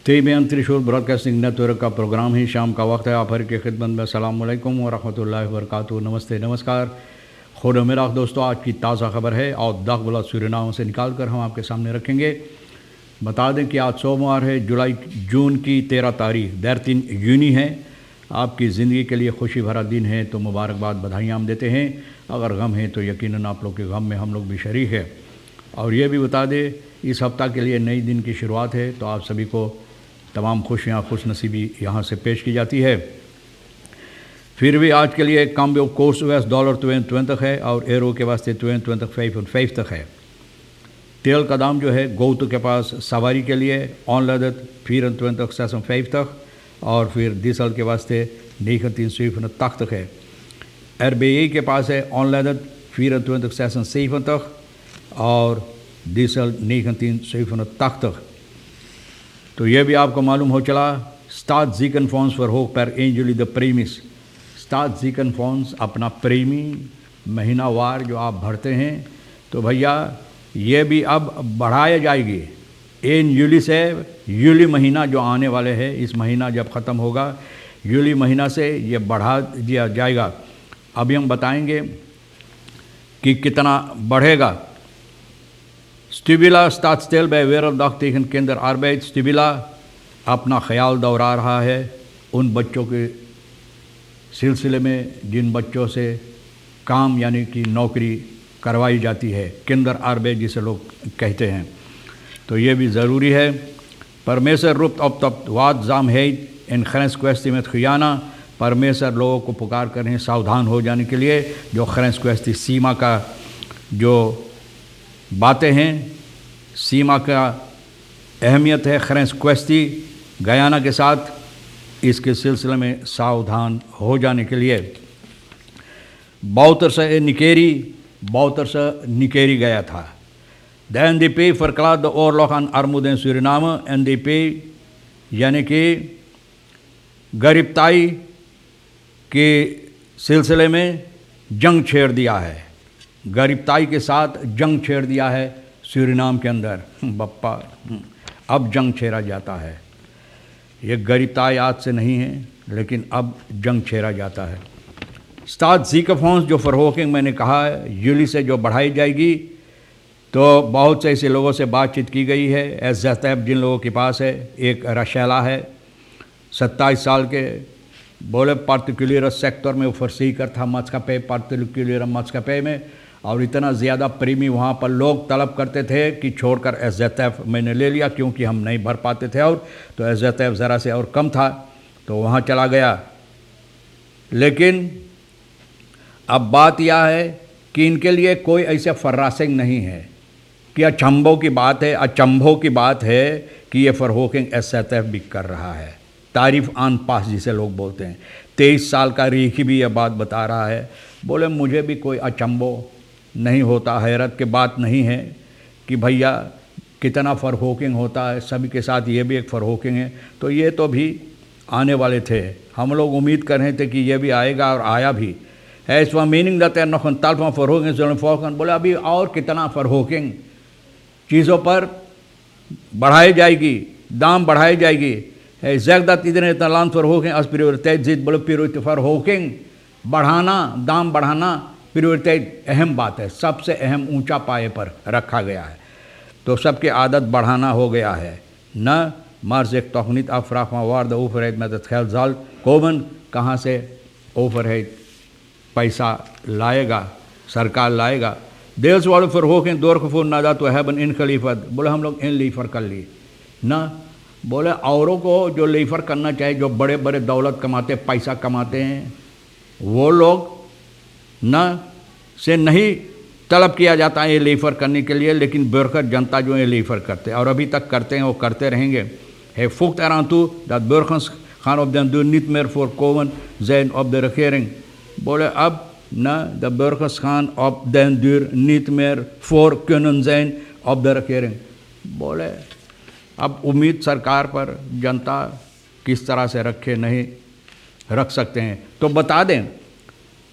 तेबियन त्रिशूल broadcasting network का programme ही शाम का वक्त है। आप हर की खिदमत में अस्सलाम वालेकुम व रहमतुल्लाहि व बरकातुहू। नमस्ते, नमस्कार, खुद मेरा दोस्तों। आज की ताज़ा खबर है और दागबला सूरीनाम से निकाल कर हम आपके सामने रखेंगे। बता दें कि आज सोमवार है, जून की 13 तारीख, दरतिन यूनी है। आपकी ज़िंदगी के लिए खुशी भरा दिन है तो मुबारकबाद, बधाइयाँ हम देते हैं। अगर गम है तो यकीनन आप लोग के गम में हम लोग भी शरीक है। और ये भी बता दें, इस हफ्ता के लिए नई दिन की शुरुआत है तो आप सभी को तमाम खुशियाँ, खुश नसीबी यहाँ से पेश की जाती है। फिर भी आज के लिए काम्बियो कोर्स वेस्ट $22 तक है और एरो के वास्ते 22.5 तक है। तेल का दाम जो है गौतु के पास सवारी के लिए ऑनलदत 24.5 तक और फिर डीजल के वास्ते 19.7 तक है। RBI के पास है ऑनलदत 24.7 तक और डीजल 19.7 तक। तो यह भी आपको मालूम हो चला, स्टार्ट ज़ीकन फॉन्स फॉर होप पर एंजुअली द प्रीमिस। स्टार्ट ज़ीकन फॉन्स अपना प्रीमी महीनावार जो आप भरते हैं तो भैया ये भी अब बढ़ाया जाएगी। एन से यूली महीना जो आने वाले है, इस महीना जब ख़त्म होगा यूली महीना से ये बढ़ा दिया जाएगा। अभी हम बताएंगे कि कितना बढ़ेगा। स्टिबिला स्टाट्सटेल बाय वेरलडॉक्टेशन केंद्र आर्बेट। स्टिबिला अपना ख्याल दोहरा रहा है उन बच्चों के सिलसिले में जिन बच्चों से काम यानी कि नौकरी करवाई जाती है, केंद्र आर्बेट जिसे लोग कहते हैं। तो ये भी ज़रूरी है। परमेसर रूप अब तब वाद जाम है इन खरेंस क्वेस्ती में खियाना। परमेसर लोगों को पुकार कर रहे हैं सावधान हो जाने के लिए। जो खरेंस क्वेस्ती सीमा का जो बातें हैं, सीमा का अहमियत है खरेंस क्वेस्ती गयाना के साथ, इसके सिलसिले में सावधान हो जाने के लिए। बौतर से निकेरी गया था। The NDP verklaart de oorlog aan armoede in Suriname। NDP यानी कि गरीबताई के सिलसिले में जंग छेड़ दिया है। गरीबताई के साथ जंग छेड़ दिया है सूरीनाम के अंदर। बप्पा, अब जंग छेड़ा जाता है। ये गरीबताई आज से नहीं है लेकिन अब जंग छेड़ा जाता है। स्टार्ट ज़ीकन फॉन्स जो फरहोकिंग मैंने कहा है यूली से जो बढ़ाई जाएगी, तो बहुत से ऐसे लोगों से बातचीत की गई है। एज़तैब जिन लोगों के पास है, एक रशैला है 27 साल के, बोले पार्टिकुलर सेक्टर में वो फर्सीकर था मस्कपे, पार्टिकुलर मस्कपे में, और इतना ज़्यादा प्रीमी वहाँ पर लोग तलब करते थे कि छोड़कर एज़तैब मैंने ले लिया क्योंकि हम नहीं भर पाते थे। और तो एज़तैब ज़रा से और कम था तो वहाँ चला गया। लेकिन अब बात यह है कि इनके लिए कोई ऐसे फर्रासिंग नहीं है कि अचंभों की बात है कि ये फरहोकिंग एज़तैब भी कर रहा है। तारीफ़ आन पास जिसे लोग बोलते हैं। 23 साल का रीखी भी यह बात बता रहा है। बोले मुझे भी कोई अचंभो नहीं होता, हैरत की बात नहीं है कि भैया कितना फरहोकिंग होता है, सभी के साथ ये भी एक फरहोकिंग है। तो ये तो भी आने वाले थे, हम लोग उम्मीद कर रहे थे कि ये भी आएगा और आया भी। ऐस व मीनिंग दते हैं नखन तालफा फरहोकिंग। बोले अभी और कितना फरहोकिंग चीज़ों पर बढ़ाई जाएगी, दाम बढ़ाई जाएगी। जैकदात इतने तलान फरहोकिंग अस प्रियोरिटेट जीत। बोले प्रियोरिटी फरहोकिंग बढ़ाना, दाम बढ़ाना प्रियोरिटेट अहम बात है, सबसे अहम ऊंचा पाए पर रखा गया है। तो सबके आदत बढ़ाना हो गया है न। मार्ज एक तोहनीत अफराफा वार्द ओवरहेड में ख्याल जाल कोमन कहाँ से ओवरहेड पैसा लाएगा, सरकार लाएगा। देल्स वालों फिर हो के दौर खफूर नादा तो है बन इन खलीफत। बोले हम लोग इन लीफर कर ली ना। बोले औरों को जो लीफर करना चाहिए, जो बड़े बड़े दौलत कमाते, पैसा कमाते हैं, वो लोग न से नहीं तलब किया जाता है ये लीफर करने के लिए। लेकिन ब्यूरोक्रेट जनता जो है लीफर करते हैं और अभी तक करते हैं, वो करते रहेंगे। है फुक्त एरांतु दैट ब्यूरोक्रेट्स खान of them do neat mayor for कोवन जैन ऑफ द रिकरिंग। बोले अब न the burgers gaan op den duur niet meer voor kunnen zijn op de regering। बोले अब उम्मीद सरकार पर जनता किस तरह से रखे, नहीं रख सकते हैं। तो बता दें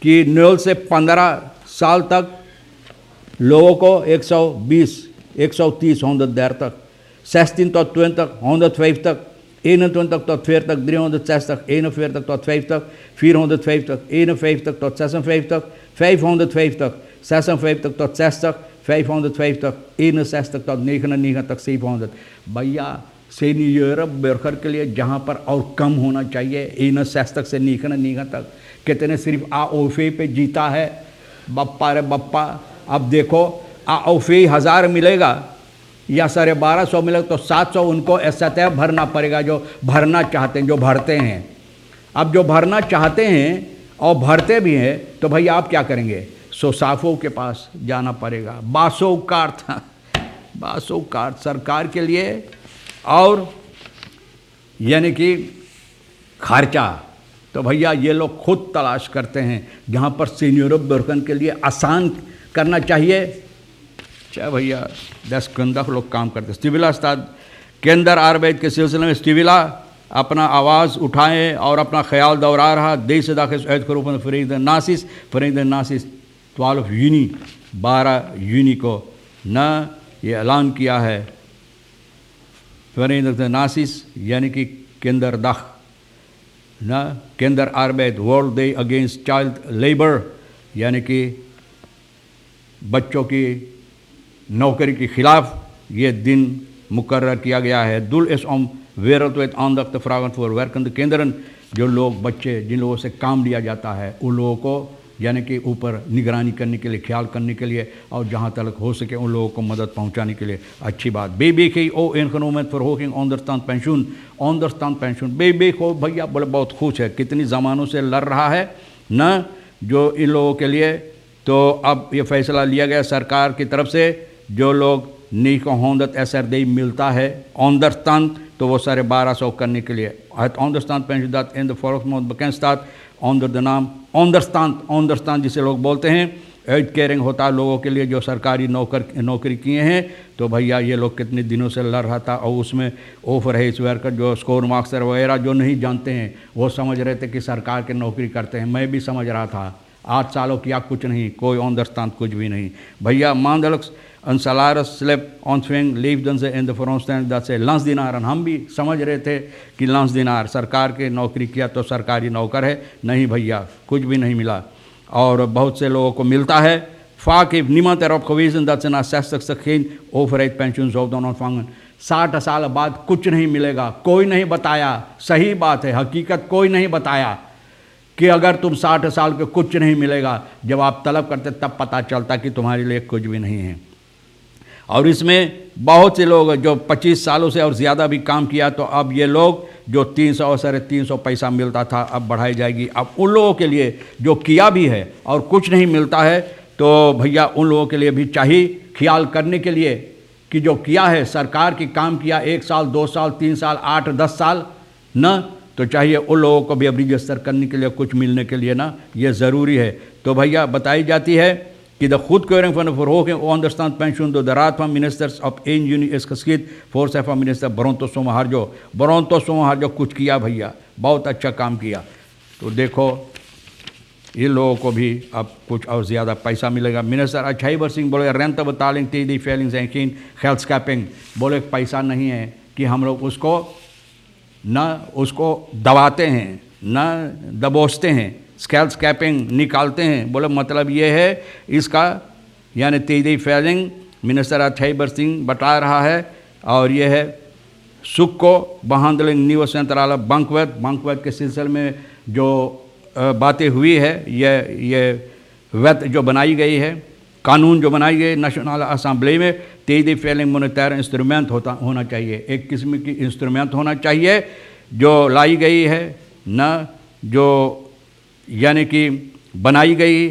कि 0 से 15 साल तक लोगों को 120, 130 130 तक, 16 tot 20, 105 तक 21 tot 40, 360, 41 tot 50, 450, 51 tot 56, 550, 56 tot 60, 550, 61 tot 99, 700. भैया सीनियर वर्कर के लिए जहाँ पर और कम होना चाहिए 61 से 99 तक, कितने सिर्फ AOFE पे जीता है। बप्पा रे बप्पा, अब देखो AOFE 1000 मिलेगा या 1250 मिलेगा तो 700 उनको सतह भरना पड़ेगा, जो भरना चाहते हैं, जो भरते हैं। अब जो भरना चाहते हैं और भरते भी हैं तो भैया आप क्या करेंगे, सोसाफो के पास जाना पड़ेगा। बासो कार्ड सरकार के लिए और यानी कि खर्चा तो भैया ये लोग खुद तलाश करते हैं, जहाँ पर सीनियर वर्कर के लिए आसान करना चाहिए। चाहे भैया 10 गंदा लोग काम करते। स्टिविला उस्ताद केंद्र आयुर्वेद के सिलसिले में स्टिविला अपना आवाज़ उठाए और अपना ख्याल दोहरा रहा। देश दाखिल फरीद नासिस 12 यूनी 12 यूनी को न ये ऐलान किया है। फरीद नासिस यानी कि केंद्र दाख न केंद्र Ayurveda world day against child labour यानी कि बच्चों की नौकरी के खिलाफ ये दिन मुकर्रर किया गया है। दुल इस वेरत आंदक्त फ्रागन फॉर वर्कंद केंद्रन, जो लोग बच्चे जिन लोगों से काम लिया जाता है उन लोगों को यानी कि ऊपर निगरानी करने के लिए, ख्याल करने के लिए और जहाँ तक हो सके उन लोगों को मदद पहुँचाने के लिए। अच्छी बात। बेबी की ओ इनकनोमेंट फॉर होकिंग ऑनदरस्तान पेंशन बेबी को भैया बड़े बहुत खुश है, कितनी ज़मानों से लड़ रहा है न जो इन लोगों के लिए। तो अब ये फैसला लिया गया सरकार की तरफ से, जो लोग नी को होंदत SRD मिलता है ऑनदरस्तान तो वो 1250 करने के लिए ऑनदरस्तान पेंशन दात इन द फॉरक बकेंस्तात ऑनर द नाम ऑनदरस्तान जिसे लोग बोलते हैं। एड केयरिंग होता है लोगों के लिए जो सरकारी नौकरी किए हैं। तो भैया ये लोग कितने दिनों से लड़ रहा था और उसमें ऑफर है इस वर्कर जो स्कोर मार्क्सर वगैरह जो नहीं जानते हैं वो समझ रहे थे कि सरकार की नौकरी करते हैं। मैं भी समझ रहा था 8 सालों किया कुछ नहीं, कोई ऑनदरस्तान कुछ भी नहीं भैया। मानदलक्स अनसलारस स्लेप ऑन स्विंग लीव दन से इन द फ्रोस्टैंड से लंस दिनार, हम भी समझ रहे थे कि लंस दिनार सरकार के नौकरी किया तो सरकारी नौकर है। नहीं भैया कुछ भी नहीं मिला और बहुत से लोगों को मिलता है। फाक निमत एरप खवीजन दचना 60 ओवरएज पेंशन जोदन फांगन 60 साल बाद कुछ नहीं मिलेगा, कोई नहीं बताया। सही बात है, हकीकत कोई नहीं बताया कि अगर तुम 60 साल के कुछ नहीं मिलेगा। जब आप तलब करते तब पता चलता कि तुम्हारे लिए कुछ भी नहीं है। और इसमें बहुत से लोग जो 25 सालों से और ज़्यादा भी काम किया तो अब ये लोग जो 300 और 350 पैसा मिलता था अब बढ़ाई जाएगी। अब उन लोगों के लिए जो किया भी है और कुछ नहीं मिलता है तो भैया उन लोगों के लिए भी चाहिए ख्याल करने के लिए कि जो किया है सरकार की काम किया 1 साल 2 साल 3 साल 8 10 साल न, तो चाहिए उन लोगों को भी अब रजिस्टर करने के लिए कुछ मिलने के लिए ना, ये ज़रूरी है। तो भैया बताई जाती है कि द खुद क्योरिंग फन फॉर होकिंग ऑनदरस्तान पेंशन दो द रात फॉर मिनिस्टर्स ऑफ एन यूनी इस खस्कित फोर्स एफ मिनिस्टर बरोंतो सोमहार जो कुछ किया भैया, बहुत अच्छा काम किया। तो देखो इन लोगों को भी अब कुछ और ज़्यादा पैसा मिलेगा। मिनिस्टर अछाईबर सिंह बोले रेंत बतालिंग ती फेलिंग जैकिन हेल्थ स्कैपिंग, बोले पैसा नहीं है कि हम लोग उसको दबाते हैं न दबोचते हैं, स्कैल स्कैपिंग निकालते हैं। बोले मतलब ये है इसका यानी तेदी फेलिंग मिनिस्टर अछाईबर सिंह बता रहा है। और ये है सुख को बहांदलिंग न्यू सेंट्रल बंकवेद के सिलसिले में जो बातें हुई है, ये वेत जो बनाई गई है, कानून जो बनाई गई नेशनल असेंबली में, तेदी फेलिंग मोनेटायर इंस्ट्रूमेंट होना चाहिए, एक किस्म की इंस्ट्रूमेंट होना चाहिए जो लाई गई है न, जो यानी कि बनाई गई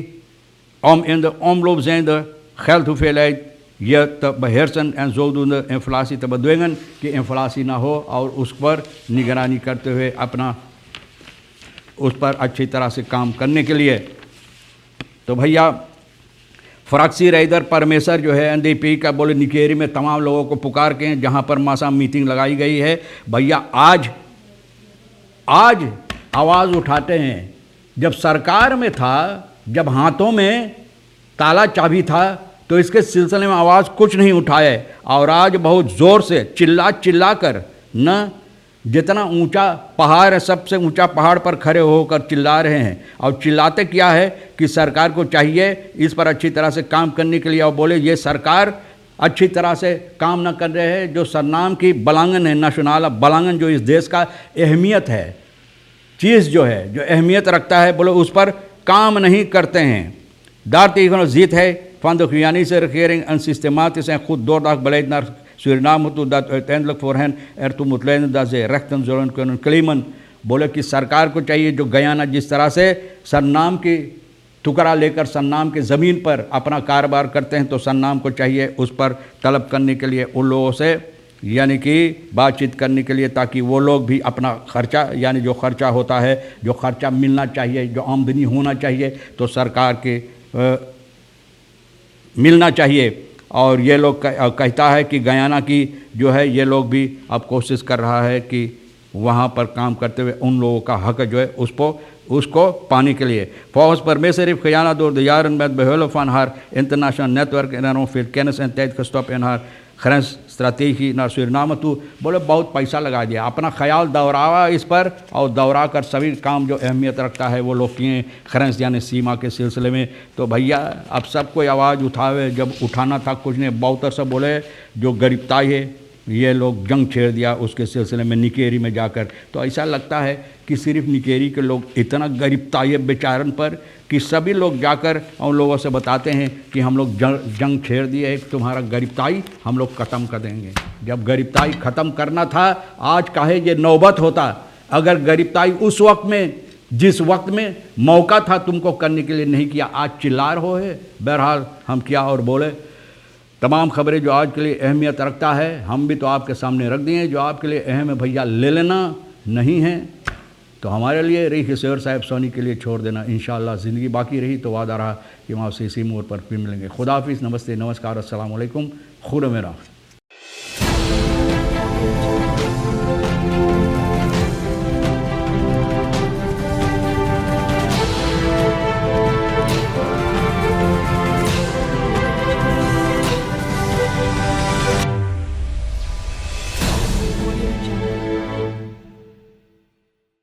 om in de omloop zijnde geldhoeveelheid je te beheersen en zodoende inflatie te bedwingen कि इन्फ्लासी ना हो और उस पर निगरानी करते हुए अपना उस पर अच्छी तरह से काम करने के लिए। तो भैया फराक्सी रैदर परमेश्वर जो है NDP का बोले निकेरी में तमाम लोगों को पुकार के हैं जहाँ पर मासा मीटिंग लगाई गई है। भैया आज आवाज़ उठाते हैं। जब सरकार में था, जब हाथों में ताला चाबी था तो इसके सिलसिले में आवाज़ कुछ नहीं उठाए और आज बहुत ज़ोर से चिल्ला कर न जितना ऊंचा पहाड़ है, सबसे ऊंचा पहाड़ पर खड़े होकर चिल्ला रहे हैं। और चिल्लाते क्या है कि सरकार को चाहिए इस पर अच्छी तरह से काम करने के लिए। और बोले ये सरकार अच्छी तरह से काम ना कर रहे हैं। जो सरनाम की बलांगन है, नेशनल बलांगन, जो इस देश का अहमियत है, चीज़ जो है, जो अहमियत रखता है, बोले उस पर काम नहीं करते हैं। Daar ziet hij van de Guyanese regering een systematisch en goed doordacht beleid naar Suriname toe, dat uiteindelijk voor hen ertoe moet leiden dat ze rechten zullen kunnen claimen। बोले कि सरकार को चाहिए जो गयाना जिस तरह से सरनाम की टुकड़ा लेकर सरनाम की ज़मीन पर अपना कारोबार करते हैं, तो सरनाम को चाहिए उस पर तलब करने के लिए उन लोगों से यानी कि बातचीत करने के लिए, ताकि वो लोग भी अपना खर्चा, यानी जो खर्चा होता है, जो खर्चा मिलना चाहिए, जो आमदनी होना चाहिए, तो सरकार के मिलना चाहिए। और ये लोग कहता है कि गयाना की जो है, ये लोग भी अब कोशिश कर रहा है कि वहाँ पर काम करते हुए उन लोगों का हक जो है उसको पाने के लिए। Volgens Permissie heeft Guyana door de jaren met behulp van haar internationaal netwerk enorm veel kennis en tijd gestopt in haar grensstrategie naar Suriname toe। बोले बहुत पैसा लगा दिया, अपना ख्याल दोहरावा इस पर, और दोहरा कर सभी काम जो अहमियत रखता है वो लोग किए खरंस यानी सीमा के सिलसिले में। तो भैया अब सब कोई आवाज़ उठावे, जब उठाना था कुछ ने बहुतर से बोले जो गरीबताई है ये लोग जंग छेड़ दिया उसके सिलसिले में निकेरी में जाकर। तो ऐसा लगता है कि सिर्फ निकेरी के लोग इतना गरीबताई है बेचारन पर कि सभी लोग जाकर उन लोगों से बताते हैं कि हम लोग जंग छेड़ दिए, तुम्हारा गरीबताई हम लोग ख़त्म कर देंगे। जब गरीबताई ख़त्म करना था, आज काहे ये नौबत होता। अगर गरीबताई उस वक्त में, जिस वक्त में मौका था तुमको करने के लिए नहीं किया, आज चिल्ला रहे हो। बहरहाल हम क्या और बोले। तमाम खबरें जो आज के लिए अहमियत रखता है हम भी तो आपके सामने रख दिए। जो आपके लिए अहम है भैया ले लेना, नहीं है तो हमारे लिए रही किशोर साहब सोनी के लिए छोड़ देना। इंशाअल्लाह ज़िंदगी बाकी रही तो वादा रहा कि वहाँ से इसी मोड़ पर फिर मिलेंगे। खुदा हाफिज़, नमस्ते, नमस्कार, अस्सलाम वालेकुम, खुदा मेरा।